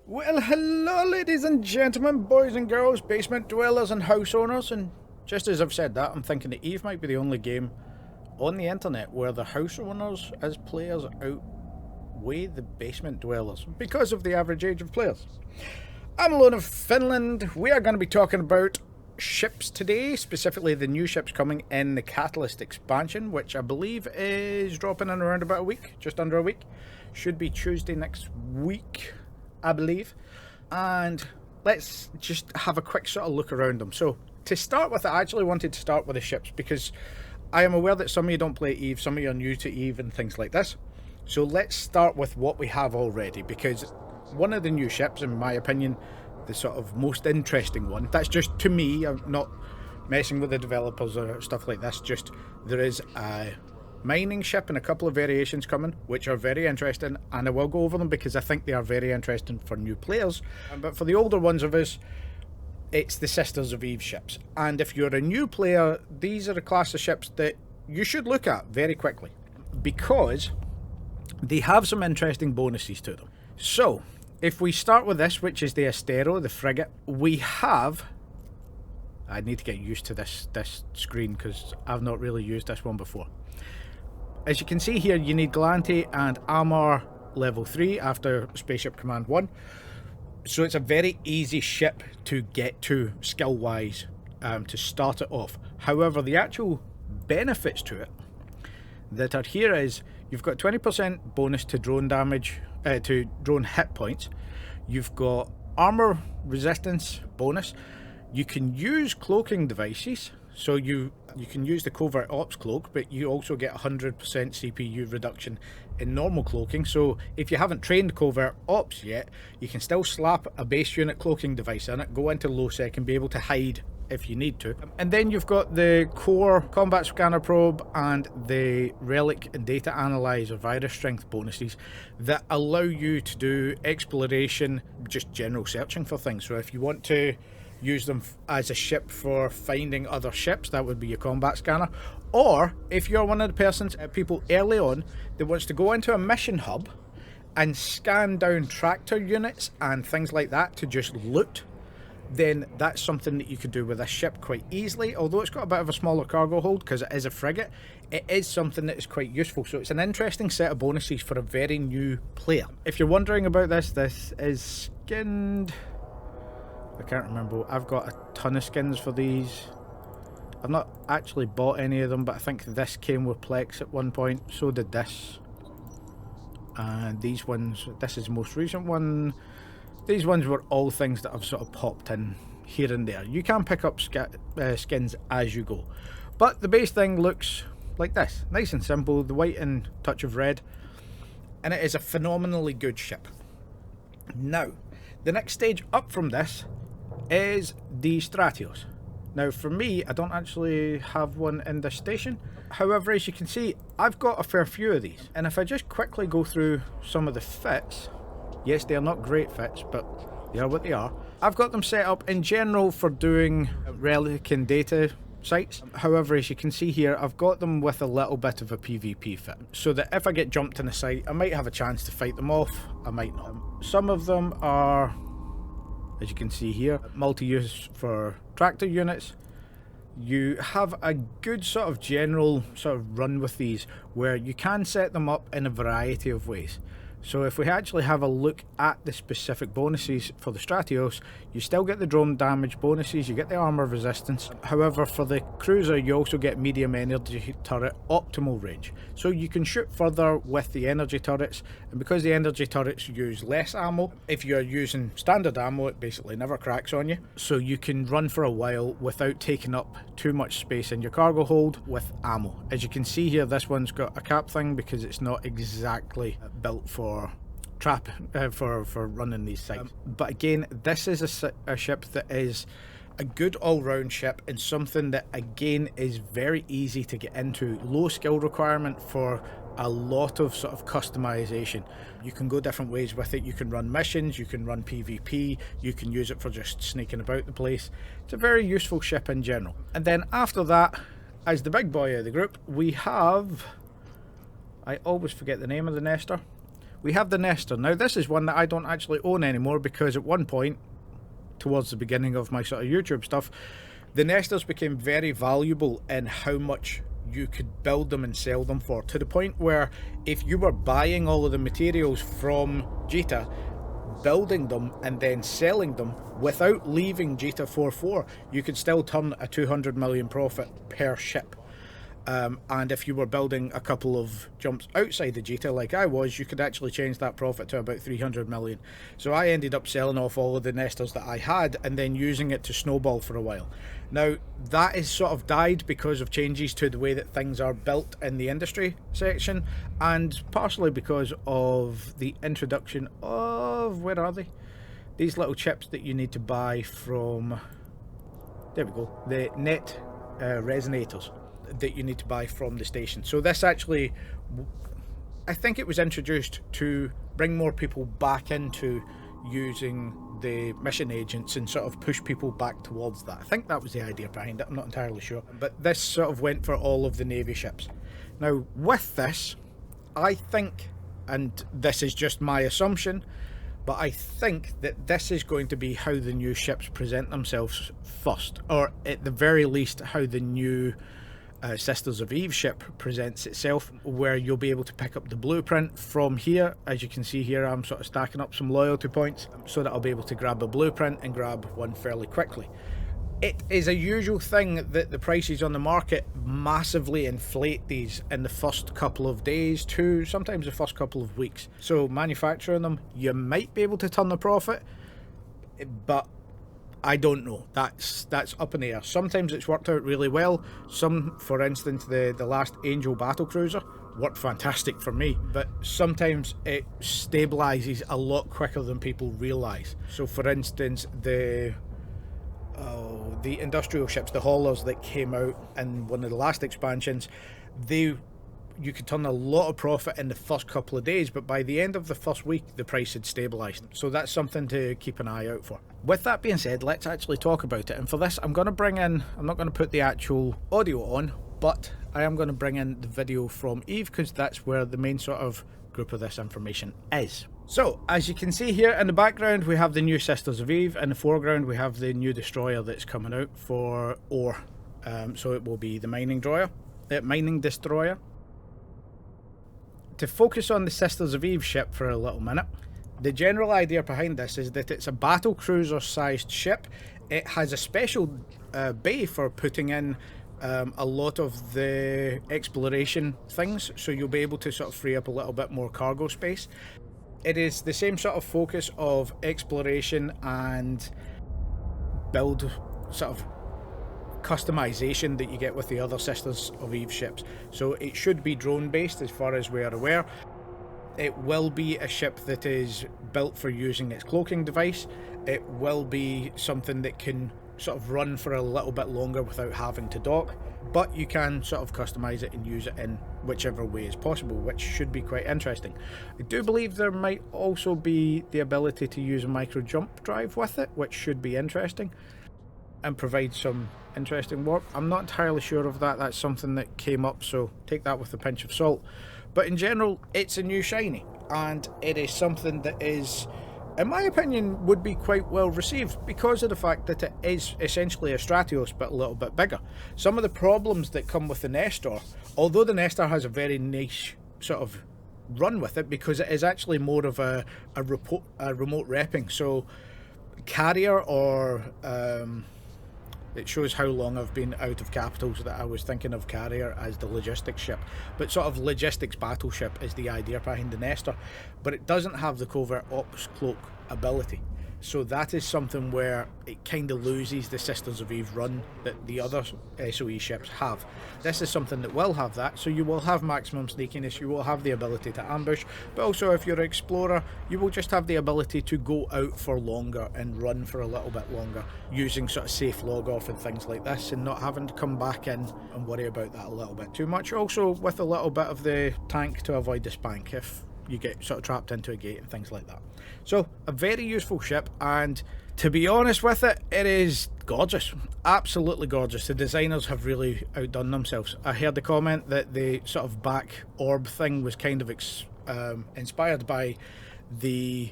Well, hello, ladies and gentlemen, boys and girls, basement dwellers and house owners. And just as I've said that, I'm thinking that Eve might be the only game on the internet where the house owners as players outweigh the basement dwellers because of the average age of players. I'm Alone of Finland. We are going to be talking about ships today, specifically the new ships coming in the Catalyst expansion, which I believe is dropping in around about a week, just under a week. Should be Tuesday next week, I believe. And let's just have a quick sort of look around them. So to start with, I actually wanted to start with the ships because I am aware that some of you don't play Eve, some of you are new to Eve and things like this. So let's start with what we have already, because one of the new ships, in my opinion, the sort of most interesting one, that's just to me, I'm not messing with the developers or stuff like this, just there is a mining ship and a couple of variations coming, which are very interesting, and I will go over them because I think they are very interesting for new players. But for the older ones of us, it's the Sisters of Eve ships. And if you're a new player, these are a class of ships that you should look at very quickly because they have some interesting bonuses to them. So, if we start with this, which is the Estero, the frigate, we have... I need to get used to this screen because I've not really used this one before. As you can see here, you need Galante and Armor level 3 after Spaceship Command 1. So it's a very easy ship to get to skill-wise to start it off. However, the actual benefits to it that are here is you've got 20% bonus to drone damage, to drone hit points. You've got armor resistance bonus. You can use cloaking devices. So you can use the Covert Ops cloak, but you also get 100% CPU reduction in normal cloaking. So if you haven't trained Covert Ops yet, you can still slap a base unit cloaking device in it, go into low sec and be able to hide if you need to. And then you've got the core combat scanner probe and the relic and data analyzer virus strength bonuses that allow you to do exploration, just general searching for things. So if you want to use them as a ship for finding other ships, that would be your combat scanner. Or if you're one of the people early on that wants to go into a mission hub and scan down tractor units and things like that to just loot, then that's something that you could do with a ship quite easily. Although it's got a bit of a smaller cargo hold because it is a frigate, it is something that is quite useful. So it's an interesting set of bonuses for a very new player. If you're wondering about this is skinned... I can't remember. I've got a ton of skins for these. I've not actually bought any of them, but I think this came with Plex at one point. So did this. And these ones, this is the most recent one. These ones were all things that have sort of popped in here and there. You can pick up skins as you go. But the base thing looks like this. Nice and simple. The white and touch of red. And it is a phenomenally good ship. Now, the next stage up from this is the Stratios. Now for me, I don't actually have one in this station. However, as you can see, I've got a fair few of these. And if I just quickly go through some of the fits, yes, they are not great fits, but they are what they are. I've got them set up in general for doing relic and data sites. However, as you can see here, I've got them with a little bit of a PvP fit, so that if I get jumped in a site, I might have a chance to fight them off, I might not. Some of them are, as you can see here, multi-use for tractor units. You have a good sort of general sort of run with these where you can set them up in a variety of ways. So if we actually have a look at the specific bonuses for the Stratios, you still get the drone damage bonuses, you get the armor resistance. However, for the cruiser, you also get medium energy turret optimal range. So you can shoot further with the energy turrets, and because the energy turrets use less ammo, if you're using standard ammo, it basically never cracks on you. So you can run for a while without taking up too much space in your cargo hold with ammo. As you can see here, this one's got a cap thing because it's not exactly built for for running these sites. But again, this is a ship that is a good all-round ship and something that again is very easy to get into. Low skill requirement for a lot of sort of customization. You can go different ways with it. You can run missions, you can run PvP, you can use it for just sneaking about the place. It's a very useful ship in general. And then after that, as the big boy of the group, we have, I always forget the name of the Nestor, we have the Nestor. Now this is one that I don't actually own anymore, because at one point, towards the beginning of my sort of YouTube stuff, the Nestors became very valuable in how much you could build them and sell them for, to the point where if you were buying all of the materials from Jita, building them and then selling them without leaving Jita 4.4, you could still turn a 200 million profit per ship. And if you were building a couple of jumps outside the Jita like I was, you could actually change that profit to about 300 million. So I ended up selling off all of the Nestors that I had and then using it to snowball for a while. Now that is sort of died because of changes to the way that things are built in the industry section, and partially because of the introduction of, where are they? These little chips that you need to buy from, there we go, the net resonators that you need to buy from the station. So this actually, I think it was introduced to bring more people back into using the mission agents and sort of push people back towards that. I think that was the idea behind it, I'm not entirely sure. But this sort of went for all of the Navy ships. Now with this, I think, and this is just my assumption, but I think that this is going to be how the new ships present themselves first, or at the very least how the new Sisters of Eve ship presents itself, where you'll be able to pick up the blueprint from here. As you can see here, I'm sort of stacking up some loyalty points so that I'll be able to grab a blueprint and grab one fairly quickly. It is a usual thing that the prices on the market massively inflate these in the first couple of days to sometimes the first couple of weeks. So manufacturing them, you might be able to turn the profit, but I don't know. That's up in the air. Sometimes it's worked out really well. Some, for instance, the last Angel battle cruiser worked fantastic for me, but sometimes it stabilizes a lot quicker than people realize. So for instance, the industrial ships, the haulers that came out in one of the last expansions, you could turn a lot of profit in the first couple of days, but by the end of the first week the price had stabilized. So that's something to keep an eye out for. With that being said, let's actually talk about it. And for this, I'm going to bring in, I'm not going to put the actual audio on, but I am going to bring in the video from Eve, because that's where the main sort of group of this information is. So as you can see here in the background, we have the new Sisters of Eve. In the foreground we have the new destroyer that's coming out for ore. So it will be the mining destroyer. To focus on the Sisters of Eve ship for a little minute, the general idea behind this is that it's a battle cruiser sized ship. It has a special bay for putting in a lot of the exploration things, so you'll be able to sort of free up a little bit more cargo space. It is the same sort of focus of exploration and build sort of customization that you get with the other Sisters of Eve ships. So it should be drone based as far as we are aware. It will be a ship that is built for using its cloaking device. It will be something that can sort of run for a little bit longer without having to dock, but you can sort of customize it and use it in whichever way is possible, which should be quite interesting. I do believe there might also be the ability to use a micro jump drive with it, which should be interesting and provide some interesting warp. I'm not entirely sure of that. That's something that came up, so take that with a pinch of salt. But in general, it's a new shiny, and it is something that is, in my opinion, would be quite well received because of the fact that it is essentially a Stratios but a little bit bigger. Some of the problems that come with the Nestor, although the Nestor has a very niche sort of run with it because it is actually more of a remote repping, so carrier or it shows how long I've been out of capitals that I was thinking of carrier as the logistics ship, but sort of logistics battleship is the idea behind the Nestor, but it doesn't have the covert ops cloak ability. So that is something where it kind of loses the Sisters of Eve run that the other SOE ships have. This is something that will have that, so you will have maximum sneakiness, you will have the ability to ambush, but also if you're an explorer, you will just have the ability to go out for longer and run for a little bit longer, using sort of safe log off and things like this, and not having to come back in and worry about that a little bit too much. Also with a little bit of the tank to avoid the spank if you get sort of trapped into a gate and things like that. So a very useful ship, and to be honest with it, it is gorgeous, absolutely gorgeous. The designers have really outdone themselves. I heard the comment that the sort of back orb thing was kind of inspired by the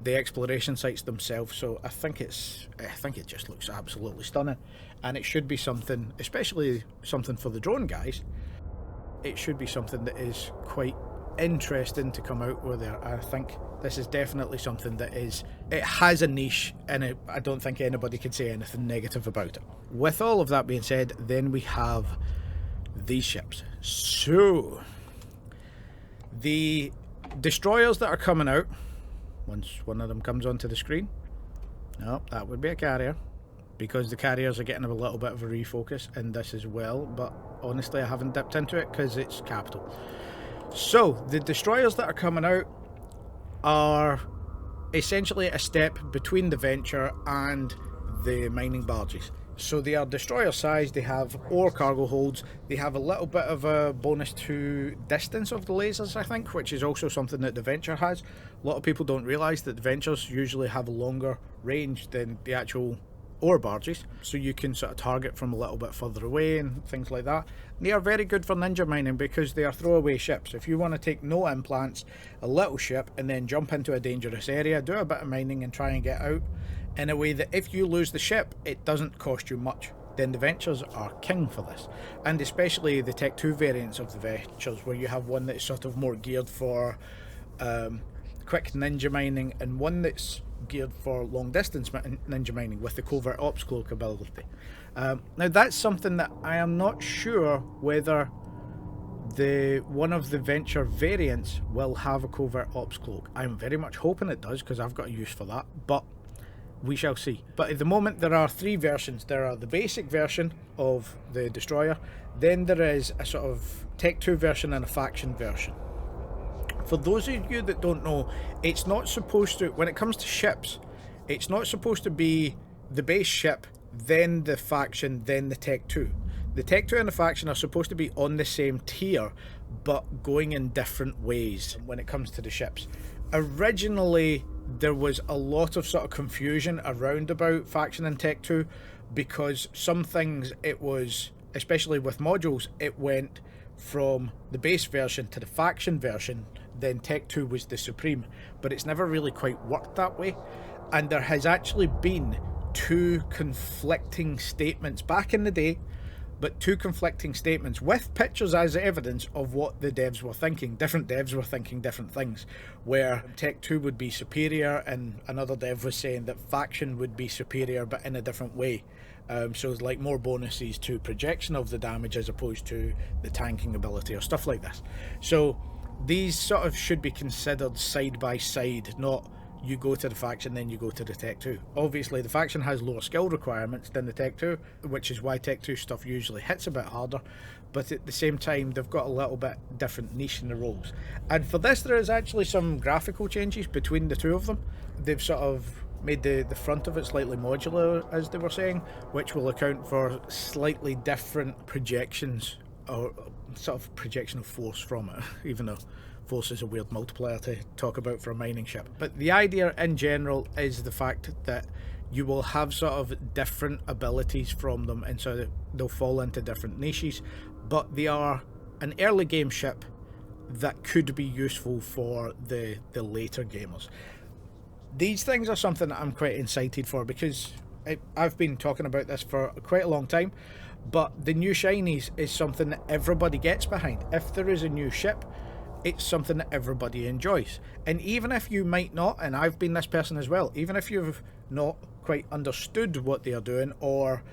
exploration sites themselves. So I think it just looks absolutely stunning, and it should be something, especially something for the drone guys. It should be something that is quite interesting to come out with there. I think this is definitely something that it has a niche, and I don't think anybody can say anything negative about it. With all of that being said, then we have these ships. So the destroyers that are coming out, once one of them comes onto the screen, no, that would be a carrier, because the carriers are getting a little bit of a refocus in this as well, but honestly I haven't dipped into it because it's capital. So the destroyers that are coming out are essentially a step between the Venture and the mining barges. So they are destroyer size, they have ore cargo holds, they have a little bit of a bonus to distance of the lasers, I think, which is also something that the Venture has. A lot of people don't realise that the Ventures usually have a longer range than the actual ore barges, so you can sort of target from a little bit further away and things like that. They are very good for ninja mining because they are throwaway ships. If you want to take no implants, a little ship, and then jump into a dangerous area, do a bit of mining and try and get out in a way that if you lose the ship, it doesn't cost you much, then the Ventures are king for this. And especially the Tech 2 variants of the Ventures, where you have one that's sort of more geared for quick ninja mining, and one that's geared for long distance ninja mining with the covert ops cloak ability. Now that's something that I am not sure whether one of the Venture variants will have a covert ops cloak. I'm very much hoping it does, because I've got a use for that, but we shall see. But at the moment there are three versions. There are the basic version of the destroyer, then there is a sort of Tech 2 version and a faction version. For those of you that don't know, it's not supposed to, when it comes to ships, it's not supposed to be the base ship, then the faction, then the Tech 2. The Tech 2 and the faction are supposed to be on the same tier, but going in different ways when it comes to the ships. Originally, there was a lot of sort of confusion around about faction and Tech 2, because some things, it was, especially with modules, it went from the base version to the faction version, then Tech 2 was the supreme, but it's never really quite worked that way. And there has actually been two conflicting statements back in the day, but two conflicting statements with pictures as evidence of what the devs were thinking. Different devs were thinking different things, where Tech 2 would be superior, and another dev was saying that faction would be superior but in a different way. So it's like more bonuses to projection of the damage as opposed to the tanking ability or stuff like this. So these sort of should be considered side by side, not you go to the faction then you go to the Tech 2. Obviously the faction has lower skill requirements than the Tech 2, which is why Tech 2 stuff usually hits a bit harder, but at the same time they've got a little bit different niche in the roles. And for this there is actually some graphical changes between the two of them. They've sort of made the front of it slightly modular, as they were saying, which will account for slightly different projections, or sort of projection of force from it, even though force is a weird multiplier to talk about for a mining ship. But the idea in general is the fact that you will have sort of different abilities from them, and so they'll fall into different niches, but they are an early game ship that could be useful for the later gamers. These things are something that I'm quite excited for, because I've been talking about this for quite a long time, but the new shinies is something that everybody gets behind. If there is a new ship, it's something that everybody enjoys. And even if you might not, and I've been this person as well, even if you've not quite understood what they are doing, or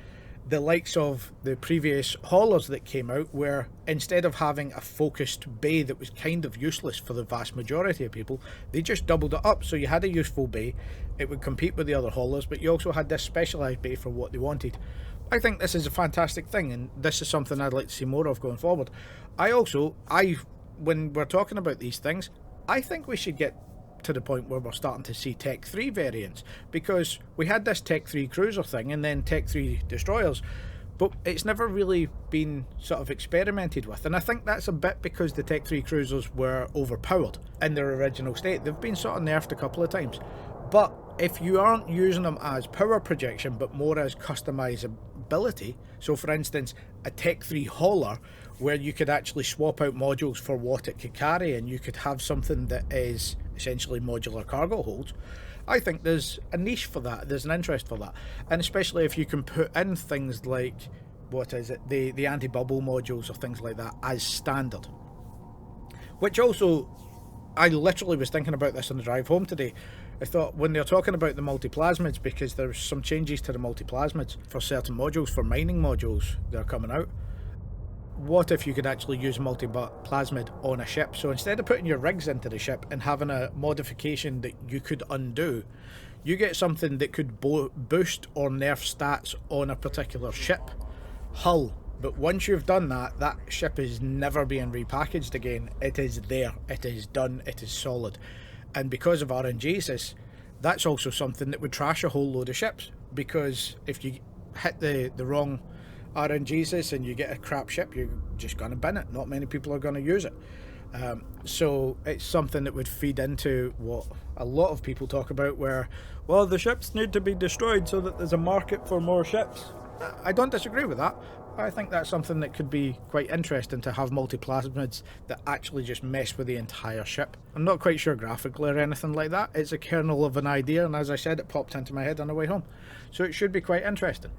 the likes of the previous haulers that came out, where instead of having a focused bay that was kind of useless for the vast majority of people, they just doubled it up. So you had a useful bay, it would compete with the other haulers, but you also had this specialised bay for what they wanted. I think this is a fantastic thing, and this is something I'd like to see more of going forward. When we're talking about these things, I think we should get to the point where we're starting to see Tech 3 variants, because we had this Tech 3 cruiser thing and then Tech 3 destroyers, but it's never really been sort of experimented with, and I think that's a bit because the Tech 3 cruisers were overpowered in their original state. They've been sort of nerfed a couple of times, but if you aren't using them as power projection but more as customizable ability. So for instance, a Tech 3 hauler, where you could actually swap out modules for what it could carry, and you could have something that is essentially modular cargo holds. I think there's a niche for that, there's an interest for that, and especially if you can put in things like, what is it, the anti-bubble modules or things like that as standard. Which also, I literally was thinking about this on the drive home today. I thought, when they're talking about the multi-plasmids, because there's some changes to the multi-plasmids for certain modules, for mining modules that are coming out, what if you could actually use multi-plasmid on a ship? So instead of putting your rigs into the ship and having a modification that you could undo, you get something that could boost or nerf stats on a particular ship hull. But once you've done that, that ship is never being repackaged again. It is there, it is done, it is solid. And because of RNGesus, that's also something that would trash a whole load of ships, because if you hit the wrong RNGesus and you get a crap ship, you're just going to bin it. Not many people are going to use it. So it's something that would feed into what a lot of people talk about, where, well, the ships need to be destroyed so that there's a market for more ships. I don't disagree with that. I think that's something that could be quite interesting, to have multi-plasmids that actually just mess with the entire ship. I'm not quite sure graphically or anything like that. It's a kernel of an idea, and as I said, it popped into my head on the way home. So it should be quite interesting.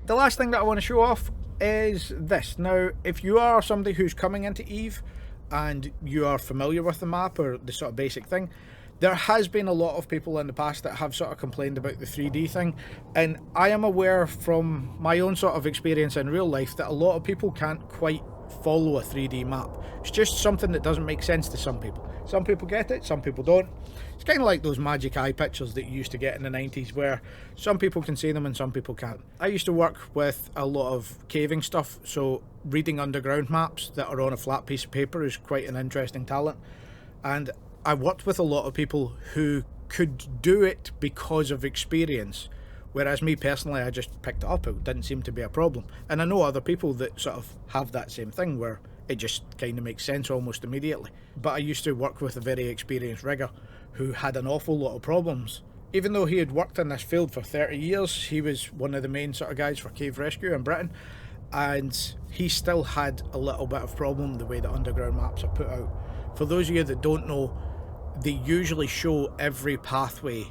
The last thing that I want to show off is this. Now, if you are somebody who's coming into EVE and you are familiar with the map or the sort of basic thing, there has been a lot of people in the past that have sort of complained about the 3D thing, and I am aware from my own sort of experience in real life that a lot of people can't quite follow a 3D map. It's just something that doesn't make sense to some people. Some people get it, some people don't. It's kind of like those magic eye pictures that you used to get in the 90s, where some people can see them and some people can't. I used to work with a lot of caving stuff, so reading underground maps that are on a flat piece of paper is quite an interesting talent. And I worked with a lot of people who could do it because of experience, whereas me personally, I just picked it up. It didn't seem to be a problem. And I know other people that sort of have that same thing, where it just kind of makes sense almost immediately. But I used to work with a very experienced rigger who had an awful lot of problems. Even though he had worked in this field for 30 years, he was one of the main sort of guys for cave rescue in Britain, and he still had a little bit of problem the way that underground maps are put out. For those of you that don't know, they usually show every pathway.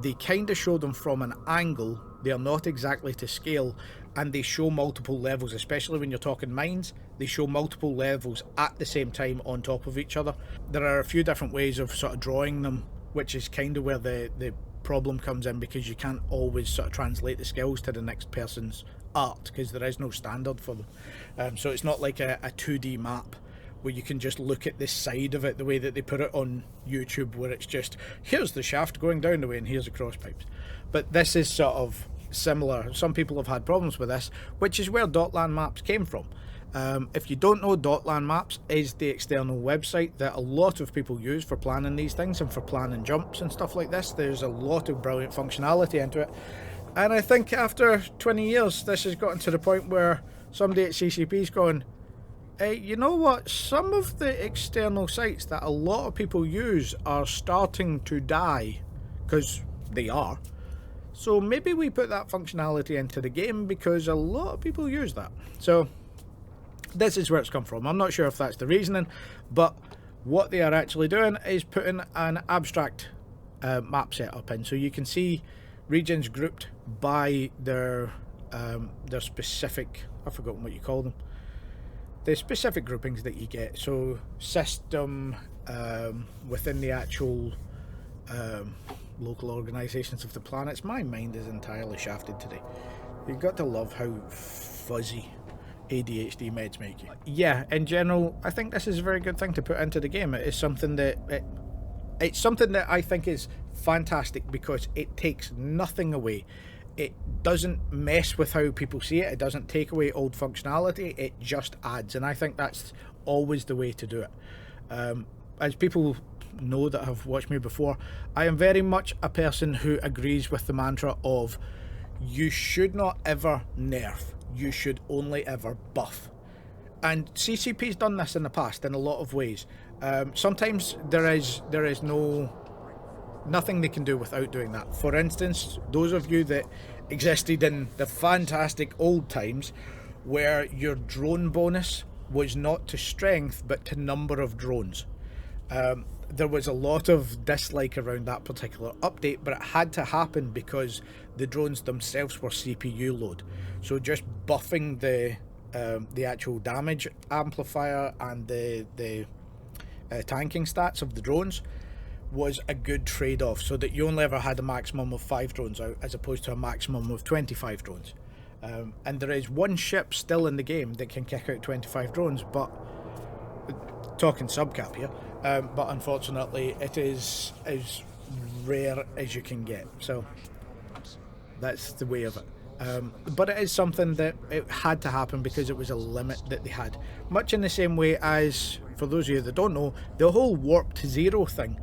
They kind of show them from an angle. They are not exactly to scale, and they show multiple levels, especially when you're talking mines. They show multiple levels at the same time on top of each other. There are a few different ways of sort of drawing them, which is kind of where the problem comes in, because you can't always sort of translate the skills to the next person's art, because there is no standard for them. So it's not like a 2D map where you can just look at this side of it the way that they put it on YouTube, where it's just, here's the shaft going down the way and here's the cross pipes. But this is sort of similar. Some people have had problems with this, which is where Dotlan maps came from. If you don't know, Dotlan maps is the external website that a lot of people use for planning these things and for planning jumps and stuff like this. There's a lot of brilliant functionality into it, and I think after 20 years this has gotten to the point where somebody at CCP's going, hey, you know what, some of the external sites that a lot of people use are starting to die, because they are. So maybe we put that functionality into the game, because a lot of people use that. So this is where it's come from. I'm not sure if that's the reasoning, but what they are actually doing is putting an abstract map setup in, so you can see regions grouped by their specific, I've forgotten what you call them, the specific groupings that you get. So system, within the actual local organisations of the planets. My mind is entirely shafted today. You've got to love how fuzzy ADHD meds make you. Yeah, in general, I think this is a very good thing to put into the game. It is something that it's something that I think is fantastic, because it takes nothing away. It doesn't mess with how people see it. It doesn't take away old functionality. It just adds, and I think that's always the way to do it. As people know that have watched me before, I am very much a person who agrees with the mantra of, you should not ever nerf, you should only ever buff. And CCP's done this in the past in a lot of ways. Sometimes there is nothing they can do without doing that. For instance, those of you that existed in the fantastic old times where your drone bonus was not to strength but to number of drones. There was a lot of dislike around that particular update, but it had to happen because the drones themselves were CPU load. So just buffing the actual damage amplifier and the tanking stats of the drones was a good trade-off, so that you only ever had a maximum of 5 drones out as opposed to a maximum of 25 drones. And there is one ship still in the game that can kick out 25 drones, but talking subcap here, but unfortunately it is as rare as you can get, so that's the way of it. But it is something that it had to happen because it was a limit that they had, much in the same way as, for those of you that don't know, the whole warp to 0 thing.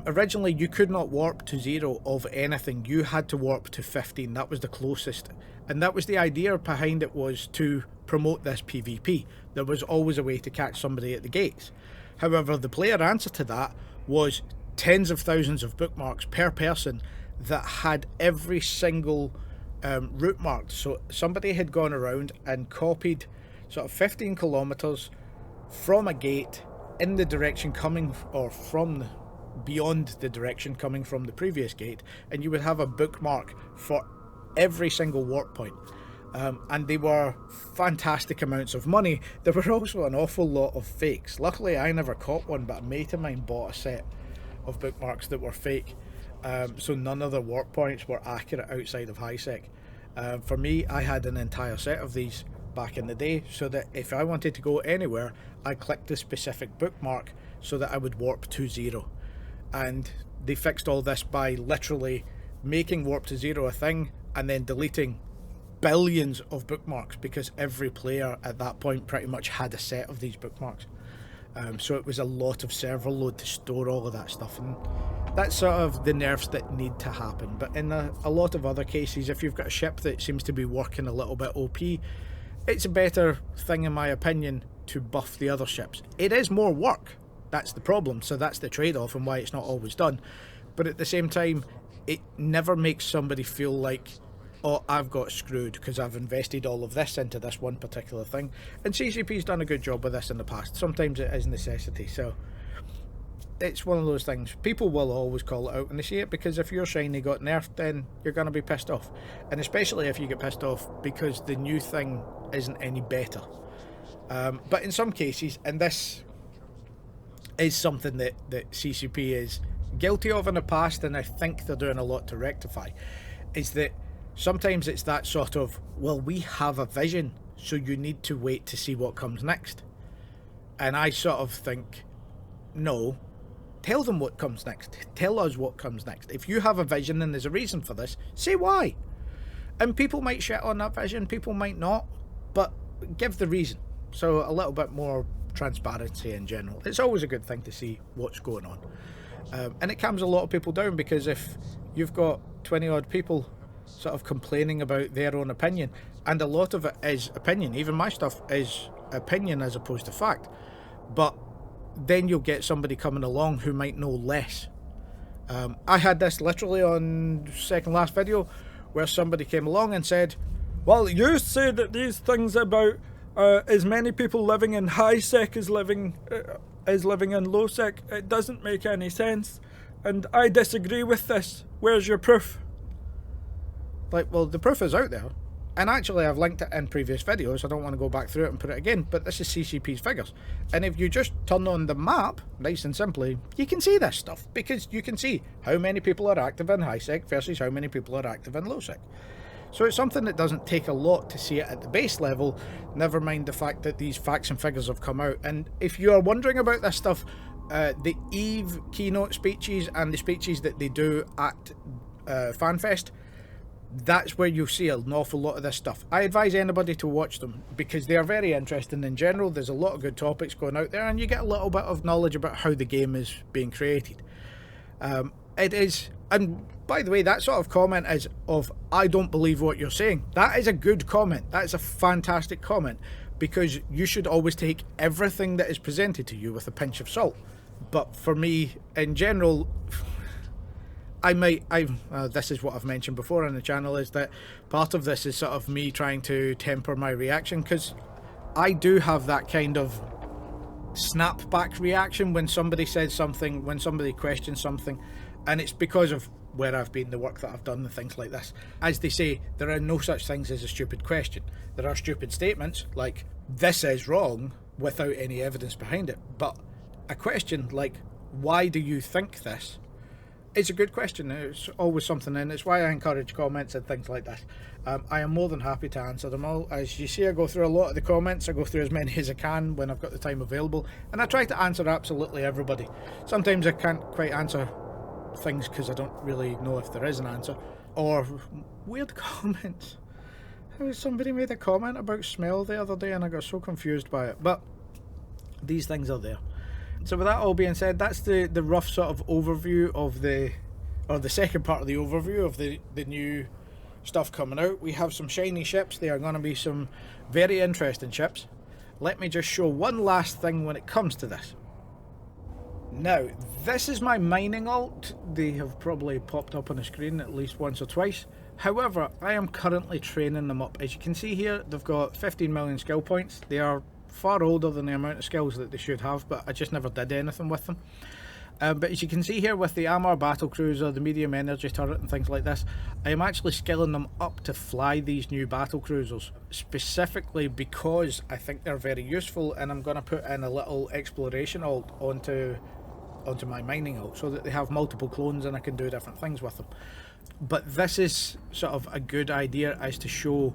Originally you could not warp to 0 of anything, you had to warp to 15, that was the closest, and that was the idea behind it, was to promote this PvP. There was always a way to catch somebody at the gates. However, the player answer to that was tens of thousands of bookmarks per person that had every single route marked. So somebody had gone around and copied sort of 15 kilometers from a gate in the direction coming, or from beyond the direction coming from the previous gate, and you would have a bookmark for every single warp point. And they were fantastic amounts of money. There were also an awful lot of fakes. Luckily I never caught one, but a mate of mine bought a set of bookmarks that were fake, so none of the warp points were accurate outside of high sec. For me, I had an entire set of these back in the day, so that if I wanted to go anywhere, I clicked the specific bookmark so that I would warp to 0. And they fixed all this by literally making warp to 0 a thing and then deleting billions of bookmarks, because every player at that point pretty much had a set of these bookmarks. So it was a lot of server load to store all of that stuff, and that's sort of the nerfs that need to happen. But in a lot of other cases, if you've got a ship that seems to be working a little bit OP, it's a better thing in my opinion to buff the other ships. It is more work, that's the problem, so that's the trade-off and why it's not always done. But at the same time, it never makes somebody feel like, oh, I've got screwed because I've invested all of this into this one particular thing. And CCP's done a good job with this in the past. Sometimes it is necessity, so it's one of those things. People will always call it out when they see it, because if your shiny got nerfed, then you're going to be pissed off. And especially if you get pissed off because the new thing isn't any better. But in some cases, and this is something that CCP is guilty of in the past, and I think they're doing a lot to rectify, is that sometimes it's that sort of, well, we have a vision, so you need to wait to see what comes next. And I sort of think, no, tell them what comes next. Tell us what comes next. If you have a vision and there's a reason for this, say why. And people might shit on that vision, people might not, but give the reason. So a little bit more transparency in general. It's always a good thing to see what's going on. And it calms a lot of people down, because if you've got 20 odd people sort of complaining about their own opinion, and a lot of it is opinion, even my stuff is opinion as opposed to fact, but then you'll get somebody coming along who might know less. I had this literally on second last video, where somebody came along and said, well, you say that these things about as many people living in high sec as living in low sec, it doesn't make any sense, and I disagree with this. Where's your proof? Like, well, the proof is out there, and actually I've linked it in previous videos. I don't want to go back through it and put it again, but this is CCP's figures, and if you just turn on the map, nice and simply, you can see this stuff, because you can see how many people are active in high sec versus how many people are active in low sec. So it's something that doesn't take a lot to see it at the base level, never mind the fact that these facts and figures have come out. And if you are wondering about this stuff, the EVE keynote speeches and the speeches that they do at FanFest, that's where you'll see an awful lot of this stuff. I advise anybody to watch them, because they are very interesting in general. There's a lot of good topics going out there, and you get a little bit of knowledge about how the game is being created. It is, and by the way, that sort of comment is of, I don't believe what you're saying. That is a good comment. That is a fantastic comment, because you should always take everything that is presented to you with a pinch of salt. But for me, in general, this is what I've mentioned before on the channel, is that part of this is sort of me trying to temper my reaction, because I do have that kind of snapback reaction when somebody says something, when somebody questions something, and it's because of where I've been, the work that I've done and things like this. As they say, there are no such things as a stupid question. There are stupid statements like, this is wrong, without any evidence behind it. But a question like, why do you think this? It's a good question. It's always something, and it's why I encourage comments and things like that. I am more than happy to answer them all. As you see, I go through a lot of the comments. I go through as many as I can when I've got the time available, and I try to answer absolutely everybody. Sometimes I can't quite answer things because I don't really know if there is an answer, or weird comments. Somebody made a comment about smell the other day and I got so confused by it, but these things are there. So with that all being said, that's the rough sort of overview of the second part of the overview of the new stuff coming out. We have some shiny ships. They are going to be some very interesting ships. Let me just show one last thing when it comes to this. Now, this is my mining alt. They have probably popped up on the screen at least once or twice. However, I am currently training them up. As you can see here, they've got 15 million skill points. They are far older than the amount of skills that they should have, but I just never did anything with them. But as you can see here with the Amar battle cruiser, the medium energy turret and things like this, I am actually skilling them up to fly these new battle cruisers, specifically because I think they're very useful, and I'm going to put in a little exploration alt onto my mining alt so that they have multiple clones and I can do different things with them. But this is sort of a good idea as to show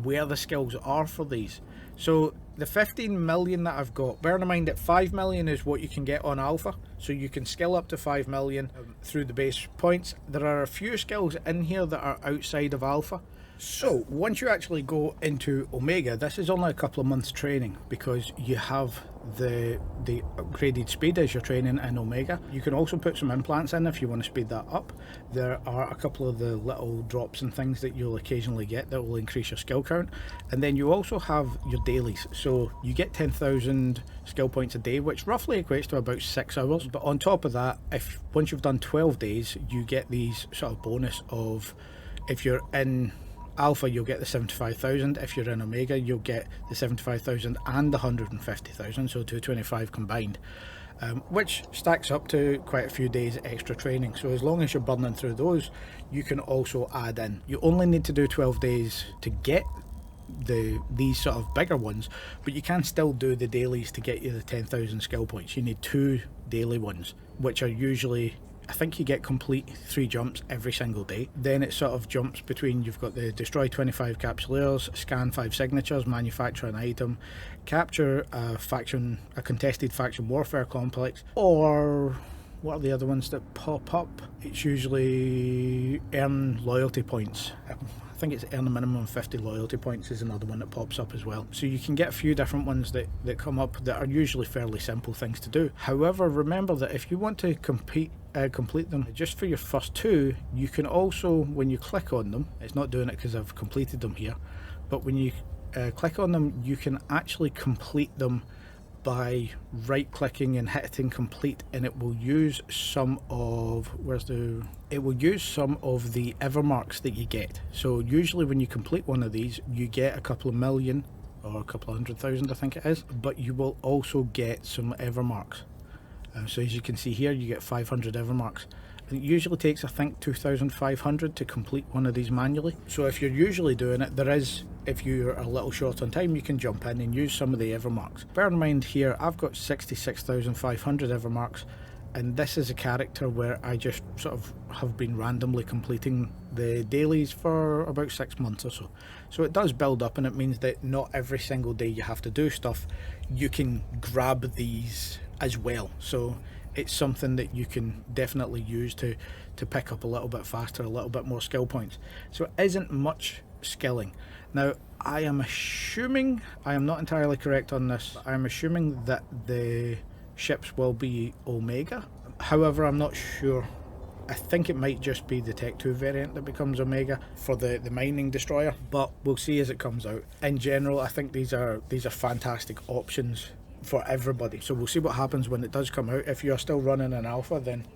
where the skills are for these. So the 15 million that I've got, bear in mind that 5 million is what you can get on alpha, so you can skill up to 5 million through the base points. There are a few skills in here that are outside of alpha. So once you actually go into Omega, this is only a couple of months training, because you have the upgraded speed as you're training in Omega. You can also put some implants in if you want to speed that up. There are a couple of the little drops and things that you'll occasionally get that will increase your skill count, and then you also have your dailies. So you get 10,000 skill points a day, which roughly equates to about 6 hours. But on top of that, once you've done 12 days, you get these sort of bonus of, if you're in Alpha, you'll get the 75,000. If you're in Omega, you'll get the 75,000 and the 150,000, so 225 combined, which stacks up to quite a few days extra training. So as long as you're burning through those, you can also add in. You only need to do 12 days to get these sort of bigger ones, but you can still do the dailies to get you the 10,000 skill points. You need 2 daily ones, which are usually, I think you get complete 3 jumps every single day. Then it sort of jumps between, you've got the destroy 25 capsuleers, scan 5 signatures, manufacture an item, capture a contested faction warfare complex, or what are the other ones that pop up? It's usually earn loyalty points. I think it's earn a minimum of 50 loyalty points is another one that pops up as well. So you can get a few different ones that come up that are usually fairly simple things to do. However, remember that if you want to complete them just for your first 2, you can also, when you click on them, it's not doing it because I've completed them here, but when you click on them, you can actually complete them by right clicking and hitting complete, and it will use some of the ever marks that you get. So usually when you complete one of these, you get a couple of million or a couple of 100,000, I think it is, but you will also get some ever marks. So as you can see here, you get 500 ever marks. It usually takes, I think, 2,500 to complete one of these manually. So if you're usually doing it, if you're a little short on time, you can jump in and use some of the ever marks. Bear in mind here, I've got 66,500 ever marks, and this is a character where I just sort of have been randomly completing the dailies for about 6 months or so. So it does build up, and it means that not every single day you have to do stuff. You can grab these as well. So it's something that you can definitely use to pick up a little bit faster, a little bit more skill points. So it isn't much skilling. Now, I am assuming, I am not entirely correct on this, but I'm assuming that the ships will be Omega. However, I'm not sure. I think it might just be the Tech 2 variant that becomes Omega for the mining destroyer, but we'll see as it comes out. In general, I think these are fantastic options for everybody. So we'll see what happens when it does come out. If you're still running an alpha, then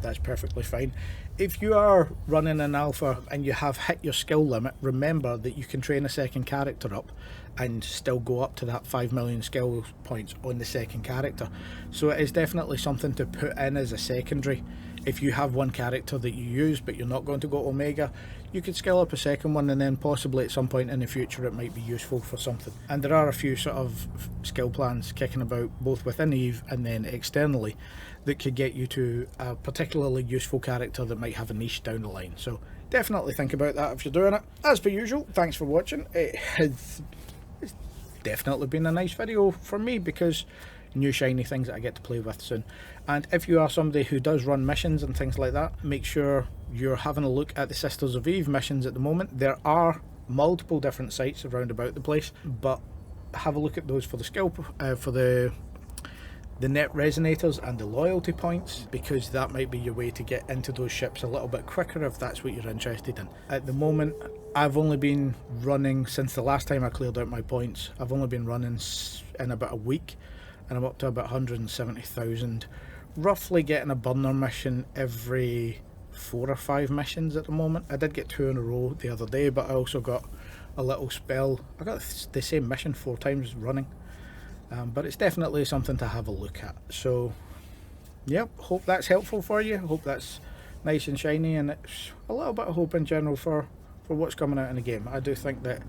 that's perfectly fine. If you are running an alpha and you have hit your skill limit, remember that you can train a second character up and still go up to that 5 million skill points on the second character. So it is definitely something to put in as a secondary. If you have one character that you use but you're not going to go Omega, you could skill up a second one, and then possibly at some point in the future it might be useful for something. And there are a few sort of skill plans kicking about both within EVE and then externally that could get you to a particularly useful character that might have a niche down the line. So definitely think about that if you're doing it. As per usual, thanks for watching. It's definitely been a nice video for me because new shiny things that I get to play with soon. And if you are somebody who does run missions and things like that, make sure you're having a look at the Sisters of Eve missions at the moment. There are multiple different sites around about the place, but have a look at those for the skill for the net resonators and the loyalty points, because that might be your way to get into those ships a little bit quicker if that's what you're interested in. At the moment, I've only been running, since the last time I cleared out my points, I've only been running in about a week, and I'm up to about 170,000, roughly getting a burner mission every 4 or 5 missions at the moment. I did get 2 in a row the other day, but I also got a little spell. I got the same mission 4 times running. But it's definitely something to have a look at. So yep, hope that's helpful for you. Hope that's nice and shiny, and it's a little bit of hope in general for what's coming out in the game. I do think that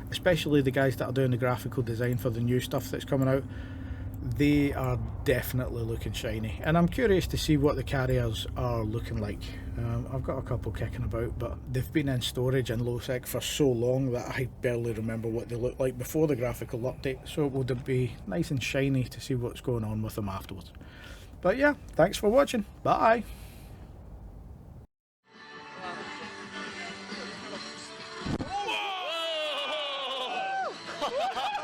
especially the guys that are doing the graphical design for the new stuff that's coming out, they are definitely looking shiny, and I'm curious to see what the carriers are looking like. I've got a couple kicking about, but they've been in storage and low sec for so long that I barely remember what they looked like before the graphical update, so it would be nice and shiny to see what's going on with them afterwards. But yeah, thanks for watching. Bye. Whoa!